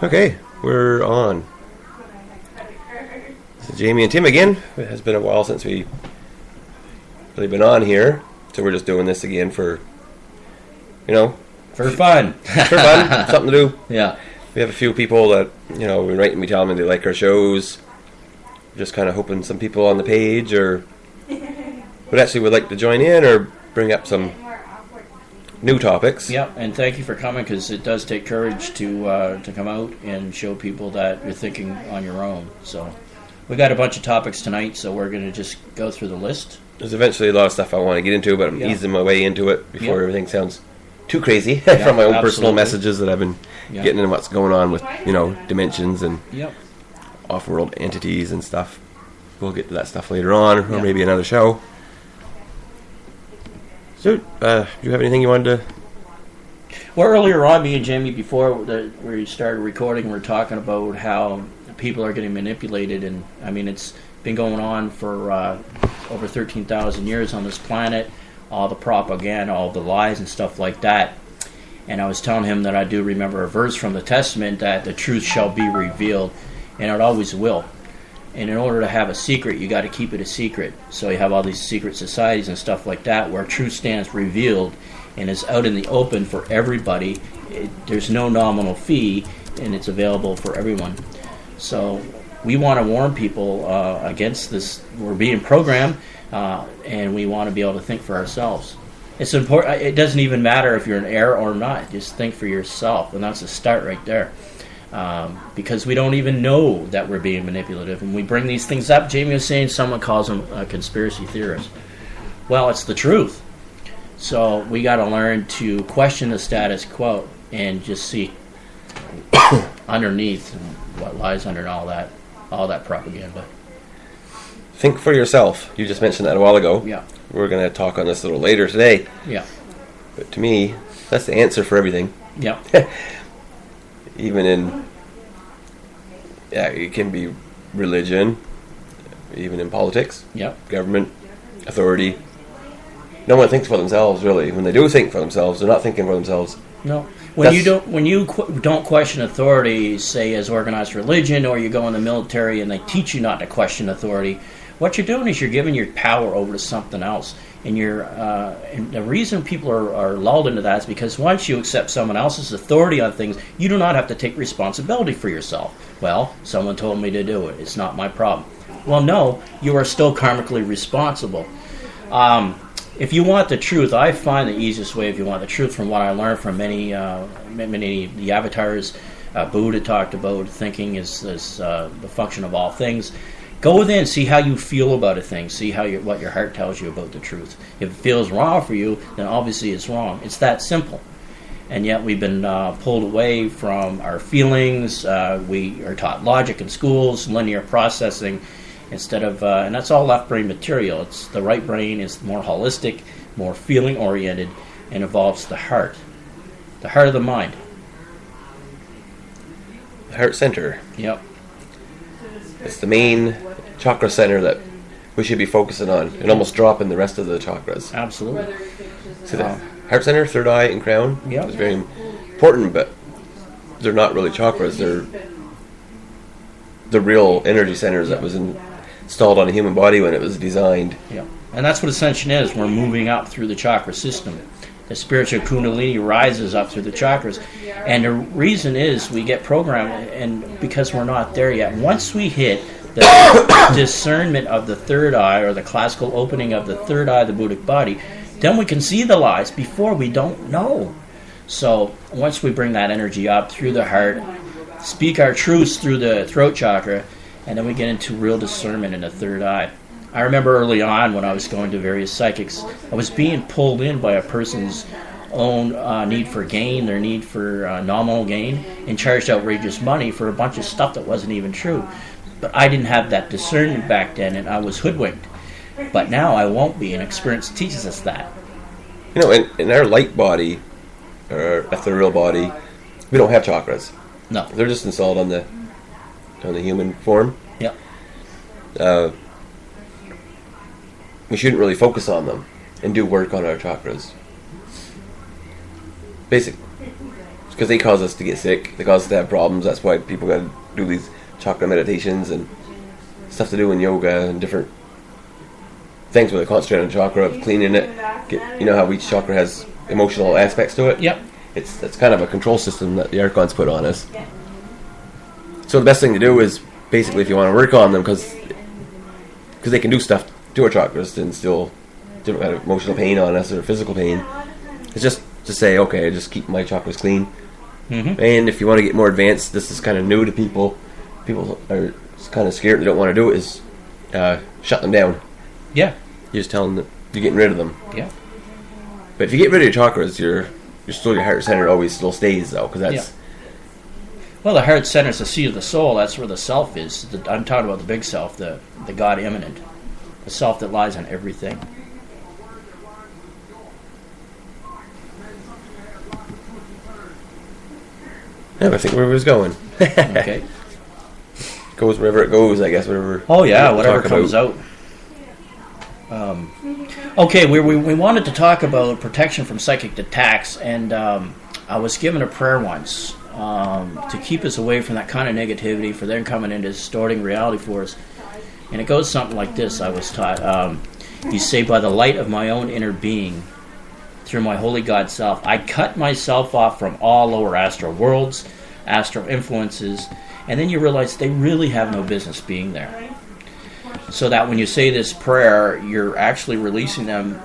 Okay, we're on. This is Jamie and Tim again. It has been a while since we've really been on here, so we're just doing this again for fun. For fun, something to do. Yeah. We have a few people that, we write and we tell them they like our shows. We're just kind of hoping some people on the page would like to join in or bring up some new topics. Yeah, and thank you for coming, because it does take courage to come out and show people that you're thinking on your own. So we got a bunch of topics tonight, so we're going to just go through the list. There's eventually a lot of stuff I want to get into, but I'm easing my way into it before everything sounds too crazy from my own personal messages that I've been getting into what's going on with, dimensions and off-world entities and stuff. We'll get to that stuff later on, or maybe another show. So, do you have anything you wanted to... Well, earlier on, me and Jamie, before we started recording, we were talking about how people are getting manipulated, and I mean, it's been going on for over 13,000 years on this planet. All the propaganda, all the lies and stuff like that. And I was telling him that I do remember a verse from the Testament that the truth shall be revealed, and it always will. And in order to have a secret, you got to keep it a secret. So you have all these secret societies and stuff like that where truth stands revealed and is out in the open for everybody. There's no nominal fee, and it's available for everyone. So we want to warn people against this. We're being programmed, and we want to be able to think for ourselves. It's important. It doesn't even matter if you're an heir or not. Just think for yourself, and that's a start right there. Because we don't even know that we're being manipulative. And we bring these things up. Jamie was saying someone calls them conspiracy theorists. Well, it's the truth. So we got to learn to question the status quo and just see underneath what lies under all that propaganda. Think for yourself. You just mentioned that a while ago. Yeah. We're going to talk on this a little later today. Yeah. But to me, that's the answer for everything. Yeah. Even in, it can be religion, even in politics, government, authority. No one thinks for themselves, really. When they do think for themselves, they're not thinking for themselves. No. When you don't question authority, say as organized religion, or you go in the military and they teach you not to question authority, what you're doing is you're giving your power over to something else. And and the reason people are lulled into that is because once you accept someone else's authority on things, you do not have to take responsibility for yourself. Well, someone told me to do it. It's not my problem. Well, no, you are still karmically responsible. If you want the truth, I find the easiest way, if you want the truth, from what I learned from many the avatars, Buddha talked about thinking is the function of all things. Go within, see how you feel about a thing, see what your heart tells you about the truth. If it feels wrong for you, then obviously it's wrong. It's that simple. And yet we've been pulled away from our feelings. We are taught logic in schools, linear processing, instead of, and that's all left brain material. It's the right brain is more holistic, more feeling oriented, and involves the heart of the mind. The heart center. Yep. It's the main chakra center that we should be focusing on and almost dropping the rest of the chakras. Absolutely. So the heart center, third eye, and crown is very important, but they're not really chakras. They're the real energy centers that was installed on a human body when it was designed. Yeah, and that's what ascension is. We're moving up through the chakra system. The spiritual kundalini rises up through the chakras. And the reason is we get programmed, and because we're not there yet. Once we hit the discernment of the third eye, or the classical opening of the third eye of the Buddhic body, then we can see the lies. Before, we don't know. So once we bring that energy up through the heart, speak our truths through the throat chakra, and then we get into real discernment in the third eye. I remember early on when I was going to various psychics, I was being pulled in by a person's own need for gain, their need for nominal gain, and charged outrageous money for a bunch of stuff that wasn't even true. But I didn't have that discernment back then, and I was hoodwinked. But now I won't be, and experience teaches us that. In our light body, or ethereal body, we don't have chakras. No. They're just installed on the human form. Yeah. We shouldn't really focus on them and do work on our chakras. Basic. because they cause us to get sick. They cause us to have problems. That's why people got to do these chakra meditations and stuff to do in yoga and different things where they concentrate on chakra, cleaning it. You know how each chakra has emotional aspects to it? Yep. It's kind of a control system that the Archons put on us. So the best thing to do is basically, if you want to work on them, because they can do stuff to our chakras and still different kind of emotional pain on us or physical pain, it's just to say, okay, just keep my chakras clean. Mm-hmm. And if you want to get more advanced, this is kind of new to people. People are kind of scared, they don't want to do it, is shut them down. Yeah. You just tell them that you're getting rid of them. Yeah. But if you get rid of your chakras, your heart center always still stays, though, because that's... Yeah. Well, the heart center is the seat of the soul. That's where the self is. I'm talking about the big self, the God immanent. The self that lies on everything. Yeah, I think where it was going. Okay. Goes wherever it goes, I guess, whatever... Oh, yeah, whatever comes out. Okay, we wanted to talk about protection from psychic attacks, and I was given a prayer once to keep us away from that kind of negativity, for them coming in distorting reality for us. And it goes something like this, I was taught. You say, by the light of my own inner being, through my holy God self, I cut myself off from all lower astral worlds, astral influences, and then you realize they really have no business being there. So that when you say this prayer, you're actually releasing them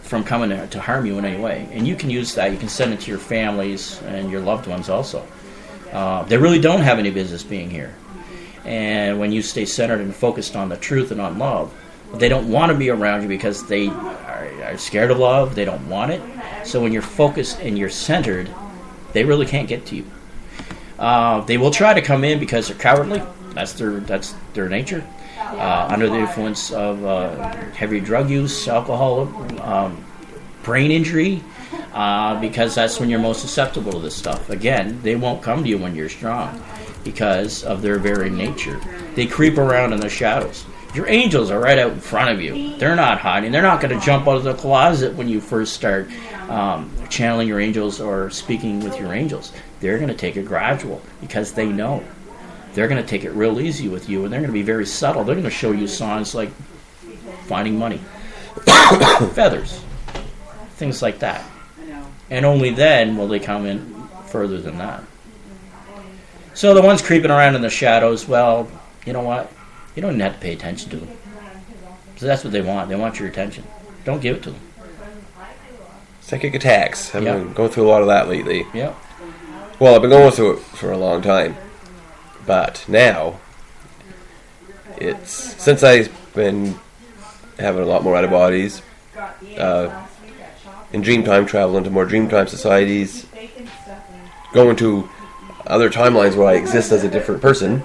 from coming to harm you in any way. And you can use that. You can send it to your families and your loved ones also. They really don't have any business being here. And when you stay centered and focused on the truth and on love, they don't want to be around you because they are scared of love. They don't want it. So when you're focused and you're centered, they really can't get to you. They will try to come in because they're cowardly. That's their nature. Under the influence of heavy drug use, alcohol, brain injury, because that's when you're most susceptible to this stuff. Again, they won't come to you when you're strong because of their very nature. They creep around in the shadows. Your angels are right out in front of you. They're not hiding. They're not going to jump out of the closet when you first start channeling your angels or speaking with your angels. They're going to take it gradual because they know. They're going to take it real easy with you, and they're going to be very subtle. They're going to show you signs like finding money, feathers, things like that. And only then will they come in further than that. So the ones creeping around in the shadows, well, you know what? You don't have to pay attention to them. So that's what they want. They want your attention. Don't give it to them. Psychic attacks. I've been going through a lot of that lately. Yeah. Well, I've been going through it for a long time. But now, since I've been having a lot more out of bodies, in Dreamtime, traveling to more Dreamtime societies, going to other timelines where I exist as a different person.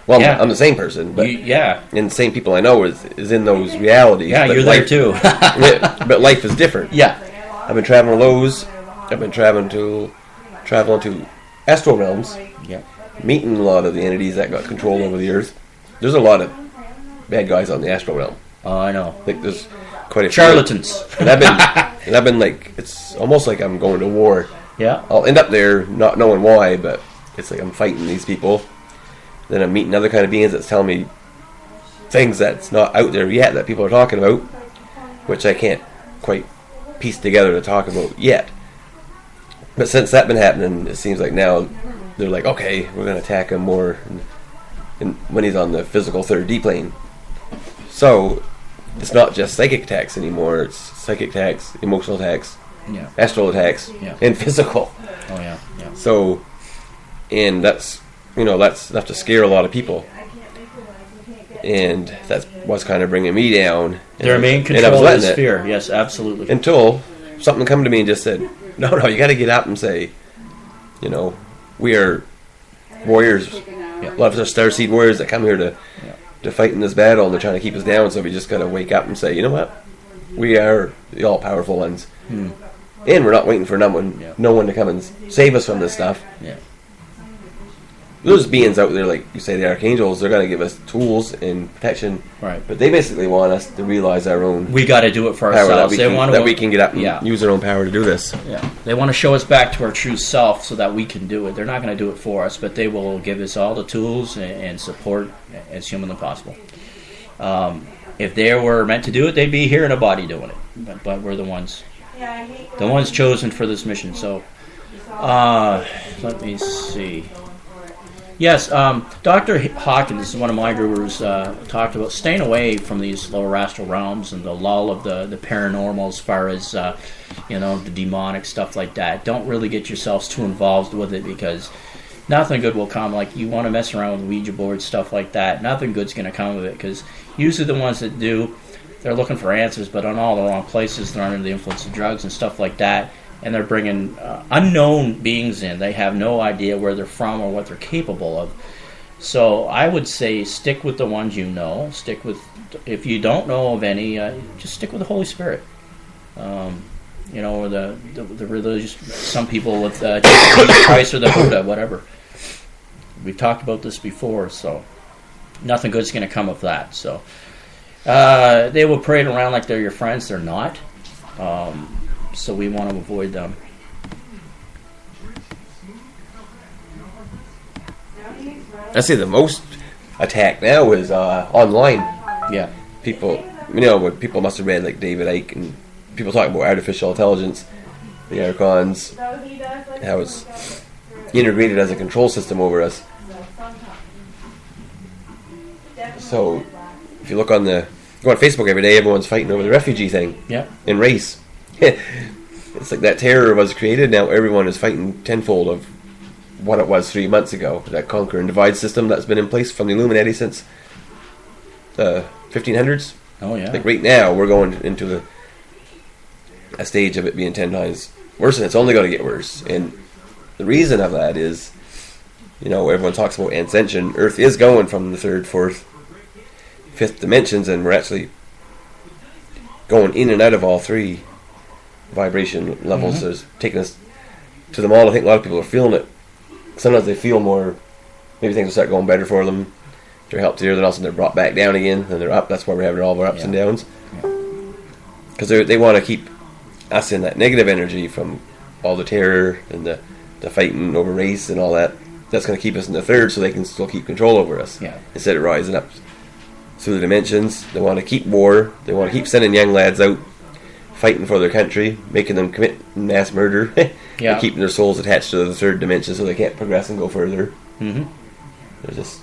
Well, I'm the same person, but and the same people I know is in those realities. Yeah, but you're there too. But life is different. Yeah. I've been traveling those. I've been traveling to astral realms. Yeah. Meeting a lot of the entities that got control over the earth. There's a lot of bad guys on the astral realm. Oh, I know. Like there's quite a few. Charlatans. And I've been like, it's almost like I'm going to war. Yeah. I'll end up there not knowing why, but it's like I'm fighting these people. Then I'm meeting other kind of beings that's telling me things that's not out there yet that people are talking about, which I can't quite piece together to talk about yet. But since that's been happening, it seems like now they're like, okay, we're going to attack him more and when he's on the physical 3D plane. So it's not just psychic attacks anymore. It's psychic attacks, emotional attacks, astral attacks, and physical. Oh, yeah. So, and that's enough to scare a lot of people. And that's what's kind of bringing me down. Their main control is fear. Yes, absolutely. Until something come to me and just said, no, you got to get up and say, we are warriors. A lot of us are starseed warriors that come here to fight in this battle, and they're trying to keep us down. So we just got to wake up and say, you know what? We are the all-powerful ones. And we're not waiting for no one to come and save us from this stuff. Yeah. There's beings out there, like you say, the archangels. They're going to give us tools and protection, right? But they basically want us to realize our own. We got to do it for ourselves. We can get up and use our own power to do this. Yeah, they want to show us back to our true self so that we can do it. They're not going to do it for us, but they will give us all the tools and support as humanly possible. If they were meant to do it, they'd be here in a body doing it. But we're the ones chosen for this mission. So, let me see. Yes, Dr. Hawkins, this is one of my gurus, talked about staying away from these lower astral realms and the lull of the paranormal as far as, the demonic stuff like that. Don't really get yourselves too involved with it because nothing good will come. Like, you want to mess around with Ouija boards, stuff like that. Nothing good's going to come of it because usually the ones that do, they're looking for answers, but on all the wrong places. They're under the influence of drugs and stuff like that. And they're bringing unknown beings in. They have no idea where they're from or what they're capable of. So I would say stick with the ones you know. If you don't know of any, just stick with the Holy Spirit. Or the religious, some people with Jesus Christ or the Buddha, whatever. We've talked about this before, so nothing good's going to come of that. So they will parade around like they're your friends. They're not. So we want to avoid them. I see the most attack now is online. Yeah. People, what people must have read, like David Icke, and people talk about artificial intelligence, the Archons, how it's integrated as a control system over us. So, if you go on Facebook every day, everyone's fighting over the refugee thing. Yeah. In race. It's like that terror was created. Now everyone is fighting tenfold of what it was 3 months ago. That conquer and divide system that's been in place from the Illuminati since the 1500s. Oh yeah. Like right now, we're going into a stage of it being 10 times worse, and it's only going to get worse. And the reason of that is, everyone talks about ascension. Earth is going from the third, fourth, fifth dimensions, and we're actually going in and out of all three vibration levels. Mm-hmm. There's taking us to them all. I think a lot of people are feeling it. Sometimes they feel more, maybe things will start going better for them. They're helped here, then all of a sudden they're brought back down again, and they're up. That's why we're having all of our ups and downs. Because they want to keep us in that negative energy from all the terror and the fighting over race and all that. That's going to keep us in the third so they can still keep control over us. Yeah. Instead of rising up through the dimensions. They want to keep war. They want to keep sending young lads out fighting for their country, making them commit mass murder, and keeping their souls attached to the third dimension so they can't progress and go further. Mm-hmm. There's just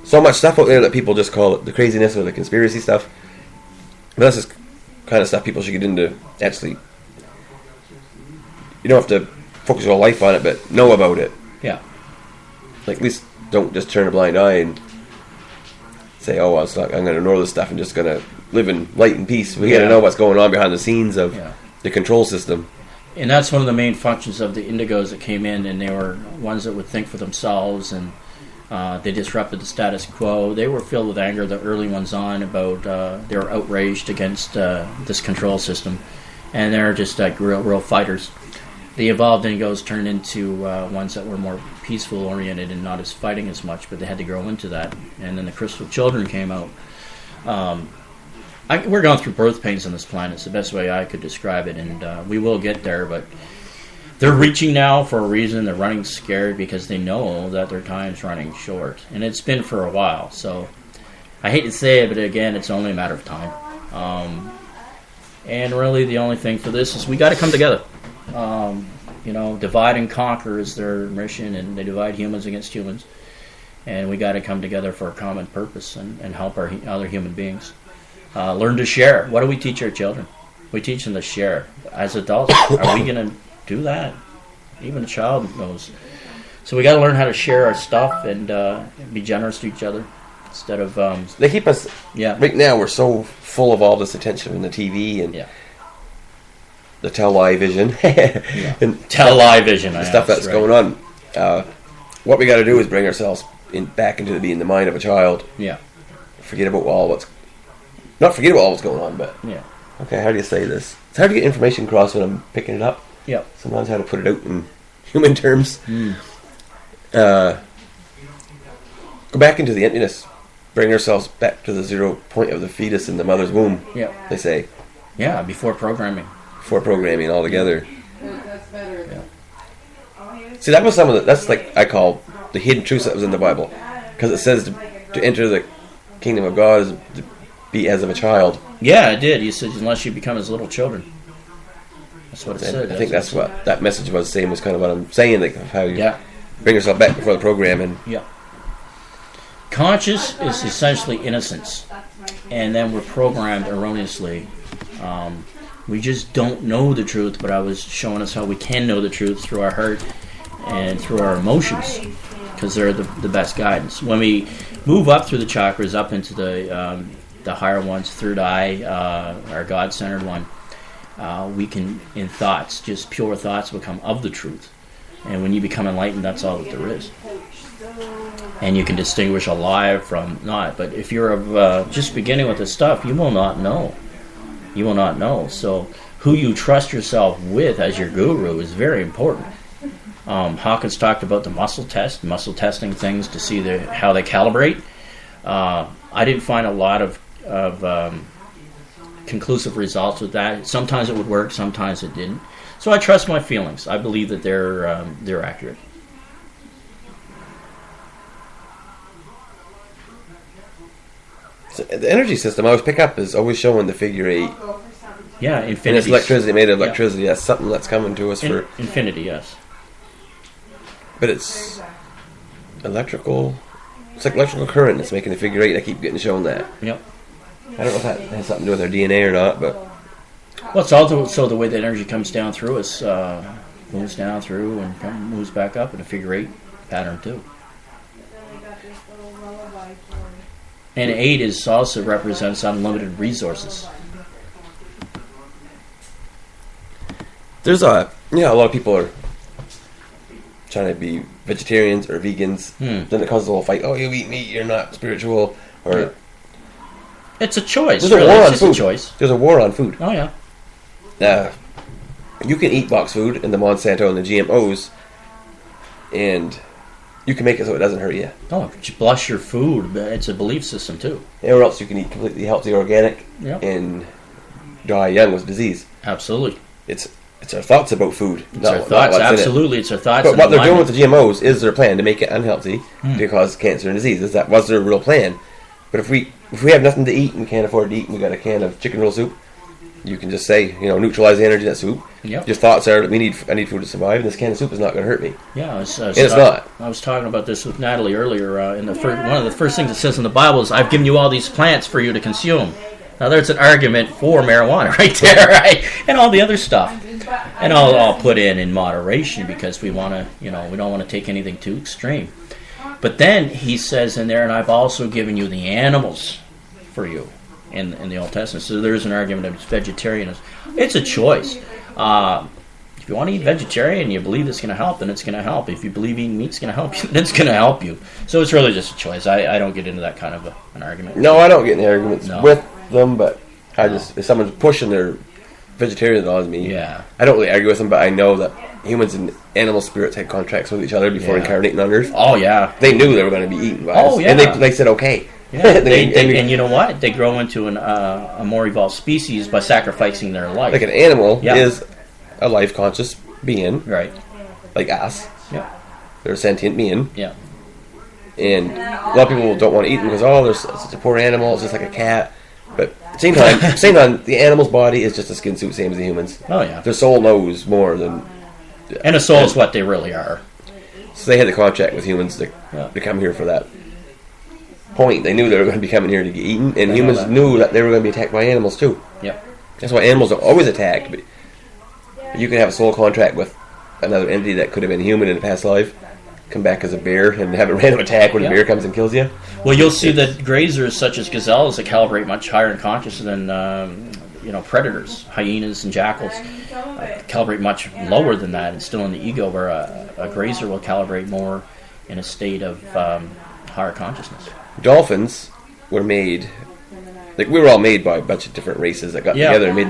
so much stuff out there that people just call it the craziness or the conspiracy stuff. But that's just kind of stuff people should get into. Actually, you don't have to focus your whole life on it, but know about it. Yeah. Like, at least don't just turn a blind eye and say, "Oh, well, I'm going to ignore this stuff and just going to live in light and peace." We got to know what's going on behind the scenes of the control system. And that's one of the main functions of the indigos that came in, and they were ones that would think for themselves, and they disrupted the status quo. They were filled with anger, the early ones on, about they were outraged against this control system, and they're just like real fighters. The evolved indigos turned into ones that were more peaceful oriented and not as fighting as much, but they had to grow into that. And then the crystal children came out. We're going through birth pains on this planet. It's the best way I could describe it, and we will get there, but they're reaching now for a reason. They're running scared because they know that their time's running short, and it's been for a while. So I hate to say it, but again, it's only a matter of time. And really the only thing for this is we got to come together. Divide and conquer is their mission, and they divide humans against humans, and we got to come together for a common purpose and help our other human beings. Learn to share. What do we teach our children? We teach them to share. As adults, are we going to do that? Even a child knows. So we got to learn how to share our stuff and be generous to each other instead of. They keep us. Yeah. Right now, we're so full of all this attention in the TV and the television. And television. The stuff that's going on. What we got to do is bring ourselves back into being the mind of a child. Yeah. Forget about not forget about all what's going on, but okay. How do you say this? It's hard to get information across when I'm picking it up. Yeah. Sometimes how to put it out in human terms. go back into the emptiness, bring ourselves back to the 0 point of the fetus in the mother's womb. Yeah. They say. Yeah, before programming. Before programming altogether. Yeah. See, that was some of that's like I call the hidden truths that was in the Bible, because it says to enter the kingdom of God is to be as of a child. Yeah, it did. He said, unless you become as little children. That's what it said. I think that's what that message was saying, was kind of what I'm saying, like how you yeah. bring yourself back before the program. And yeah. Conscious is essentially innocence, and then we're programmed erroneously. We just don't know the truth, but I was showing us how we can know the truth through our heart and through our emotions, because they're the best guidance. When we move up through the chakras, up into the higher ones, third eye, our God-centered one, we can, in thoughts, just pure thoughts, become of the truth. And when you become enlightened, that's all that there is. And you can distinguish a lie from not. But if you're just beginning with this stuff, you will not know. You will not know. So who you trust yourself with as your guru is very important. Hawkins talked about the muscle testing things to see how they calibrate. I didn't find a lot of conclusive results with that. Sometimes it would work, sometimes it didn't. So I trust my feelings. I believe that they're accurate. So the energy system I always pick up is always showing the figure 8. Yeah, infinity. And it's electricity, made of electricity. Yeah. That's something that's coming to us for infinity. Yes. But it's electrical. It's like electrical current that's making the figure 8. I keep getting shown that. Yep. I don't know if that has something to do with our DNA or not, but well, it's also the way the energy comes down through us, moves down through and moves back up in a figure 8 pattern too. And 8 is also represents unlimited resources. There's a lot of people are trying to be vegetarians or vegans. Then it causes a little fight. Oh, you eat meat, you're not spiritual. Or it's a choice. There's a war on food. A choice. There's a war on food. Oh yeah. You can eat box food and the Monsanto and the GMOs, and you can make it so it doesn't hurt you. Oh, bless your food. It's a belief system too. Or else you can eat completely healthy, organic, and die young with disease. Absolutely. It's our thoughts about food. It's our thoughts. Absolutely, it's our thoughts. But what they're doing with the GMOs is their plan to make it unhealthy to cause cancer and disease. That was their real plan. But if we have nothing to eat and can't afford to eat, and we got a can of chicken noodle soup, you can just say, neutralize the energy in that soup. Yep. Your thoughts are, I need food to survive, and this can of soup is not going to hurt me. Yeah, it's not. I was talking about this with Natalie earlier. One of the first things it says in the Bible is, "I've given you all these plants for you to consume." Now there's an argument for marijuana right there, right? And all the other stuff. And I'll put in moderation, because we want to, we don't want to take anything too extreme. But then he says in there, "And I've also given you the animals for you," in the Old Testament. So there's an argument of vegetarianism. It's a choice. If you want to eat vegetarian and you believe it's going to help, then it's going to help. If you believe eating meat's going to help you, then it's going to help you. So it's really just a choice. I don't get into that kind of an argument. No, I don't get into arguments with them, but if someone's pushing their vegetarian on me, I don't really argue with them, but I know that humans and animal spirits had contracts with each other before incarnating on Earth. Oh, yeah. They knew they were going to be eaten by us. Yeah. And they said, okay. Yeah, and you know what? They grow into a more evolved species by sacrificing their life. Like an animal is a life conscious being, right? Like us. Yeah, they're a sentient being. Yeah, and a lot of people don't want to eat them because they're such a poor animal. It's just like a cat. But at the same time, the animal's body is just a skin suit, same as the humans. Oh yeah, their soul knows more than. And a soul is what they really are. So they had the contract with humans to come here for that point. They knew they were going to be coming here to get eaten, and humans knew that they were going to be attacked by animals too. Yep. That's why animals are always attacked. But you can have a soul contract with another entity that could have been human in a past life, come back as a bear, and have a random attack when a bear comes and kills you. Well, you'll see that grazers such as gazelles that calibrate much higher in consciousness than predators, hyenas and jackals, calibrate much lower than that and still in the ego, where a grazer will calibrate more in a state of higher consciousness. Dolphins were made, like we were all made by a bunch of different races that got together and made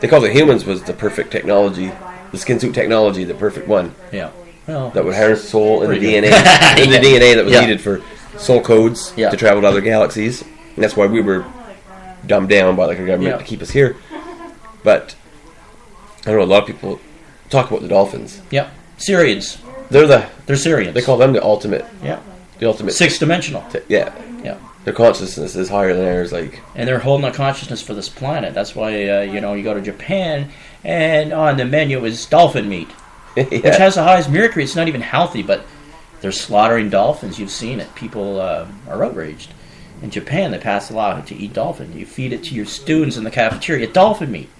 they called it humans was the perfect technology, the skin suit technology, the perfect one. Yeah. Well, that would harness soul and the DNA, and the DNA that was needed for soul codes to travel to other galaxies. And that's why we were dumbed down by like our government to keep us here. But I don't know, a lot of people talk about the dolphins. Yep. Sirians. They're Sirians. They call them the ultimate. Yeah. The ultimate. Six-dimensional. Yeah. Their consciousness is higher than ours, like. And they're holding a consciousness for this planet. That's why you go to Japan, and on the menu is dolphin meat, which has the highest mercury. It's not even healthy, but they're slaughtering dolphins. You've seen it. People are outraged. In Japan, they pass a law to eat dolphin. You feed it to your students in the cafeteria. Dolphin meat.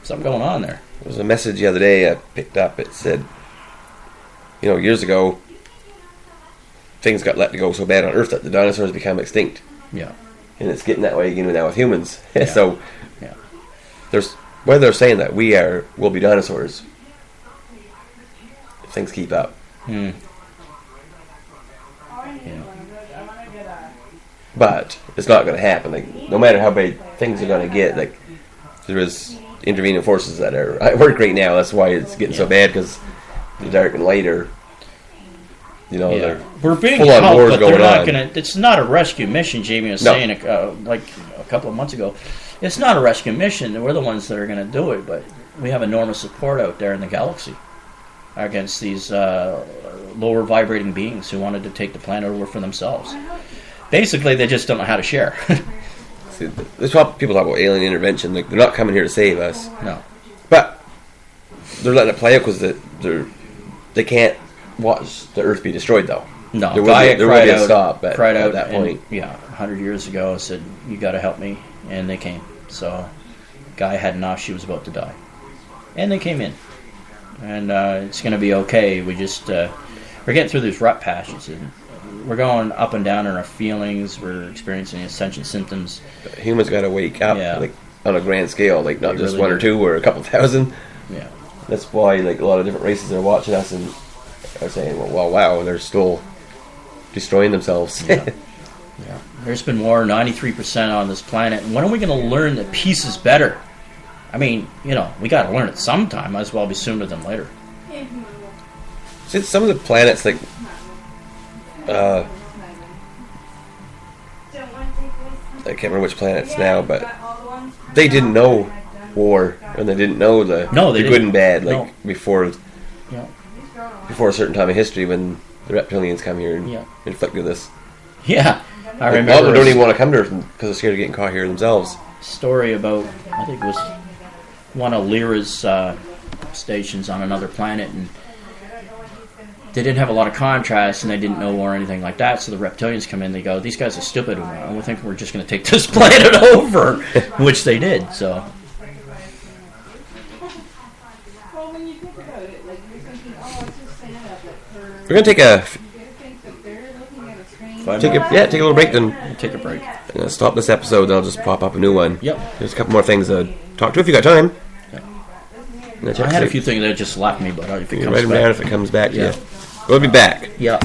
Something going on there. There was a message the other day I picked up. It said, years ago, things got let to go so bad on Earth that the dinosaurs become extinct. Yeah. And it's getting that way again now with humans. So, there's whether they're saying that we'll be dinosaurs if things keep up. Yeah. But it's not going to happen. Like, no matter how bad things are going to get, like, there is intervening forces that are at work right now. That's why it's getting so bad, because the dark and light are. We're being helped, but they're not going to. It's not a rescue mission. Jamie was saying like a couple of months ago. It's not a rescue mission. We're the ones that are going to do it, but we have enormous support out there in the galaxy against these lower vibrating beings who wanted to take the planet over for themselves. Basically, they just don't know how to share. See, that's why people talk about alien intervention. Like, they're not coming here to save us. No, but they're letting it play out because they can't watch the Earth be destroyed, though. No, there will be a stop at that point. 100 years ago, said, "You got to help me," and they came. So, Guy had enough. She was about to die, and they came in, and it's going to be okay. We just we're getting through these rut patches, and we're going up and down in our feelings. We're experiencing ascension symptoms. Humans got to wake up, like on a grand scale, like not just one or two or a couple thousand. Yeah, that's why like a lot of different races are watching us and are saying, "Well, wow, they're still destroying themselves." Yeah. There's been war 93% on this planet. And when are we going to learn that peace is better? I mean, we got to learn it sometime. Might as well be sooner than later. Since some of the planets, like, I can't remember which planets now, but they didn't know war, and they didn't know the good and bad, before a certain time of history when the reptilians come here and inflicted this. Yeah, I remember. A lot of them don't even want to come to Earth because they're scared of getting caught here themselves. Story about, I think it was one of Lyra's stations on another planet, and they didn't have a lot of contrast, and they didn't know war or anything like that. So the reptilians come in, they go, "These guys are stupid, and we think we're just going to take this planet over," which they did. So. We're going to take a little break, then take a break. Stop this episode, then I'll just pop up a new one. Yep. There's a couple more things to talk to if you got time. I had a few things that just left me, but if it comes write them back. down if it comes back. Yeah. We'll be back. Yeah.